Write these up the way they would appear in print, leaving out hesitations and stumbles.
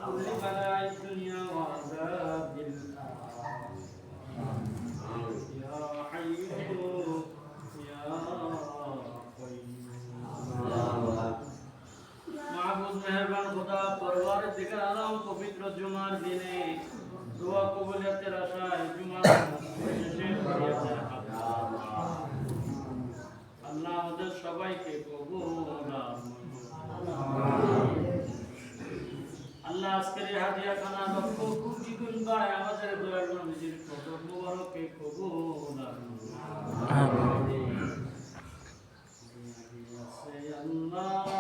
كل بلاء الدنيا وعذاب الآخرة يا حي يا قيوم মাহবুব মেহেরবান খোদা পরওয়ারের দিকে আলাম পবিত্র জুমার দিনে দোয়া কবুলিয়তের আশায় জুমার শেষে ফরিয়াদের হাত আল্লাহ আমাদের সবাইকে কবুল আর আল্লাহ আজকের এই হাদিয়া খানা লক্ষ কোটি গুণ বাড়ায় আমাদের দয়ার নবীজির কদম মুবারকে কবুল আর আমিন আল্লাহ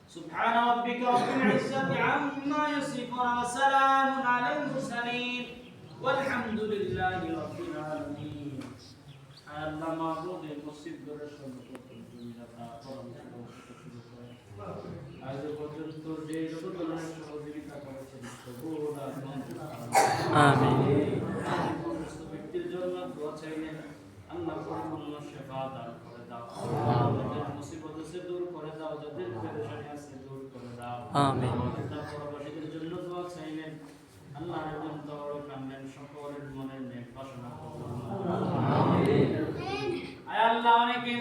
سبحان ربك رب العزة عما يصفون وسلام على المرسلين والحمد لله رب العالمين আল্লাহ মাবুদ এই মসজিদ গড়ে আজ পর্যন্ত যে যত ধরনের সহযোগিতা করেছেন আমিন ব্যক্তির জন্য দোয়া চাইলেন আল্লাহ পরিপূর্ণ সেবা দান করে দাও যাদের মুসিবত আছে দূর করে দাও যাদের পেরেশানি আছে দূর করে দাও আমিন পরবাসীদের জন্য দোয়া চাইলেন আল্লাহ এরকম দওয়া কামলেন সকলের মনের নেক বাসনা পূরণ আমিন আয় আল্লাহ অনেকে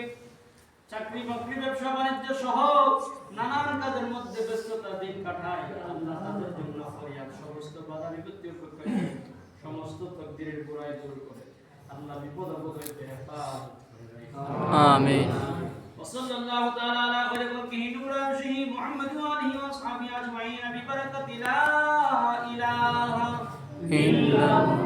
চাকরি বাকরি ব্যবসা বাণিজ্য সহ নানান কাজের মধ্যে ব্যস্ততা দিন কাটায় আল্লাহ তাদের জন্য ফরিয়াদ সমস্ত বাধা বিপত্তি উপেক্ষা করে সমস্ত তাকদীরের বুরাই দূর করে আল্লাহ বিপদ আপদ হইতে হেফাজত আমিন وصلى الله تعالى على خير خلقه نور عرشه محمد وآله وأصحابه أجمعين ببركة لا إله إلا الله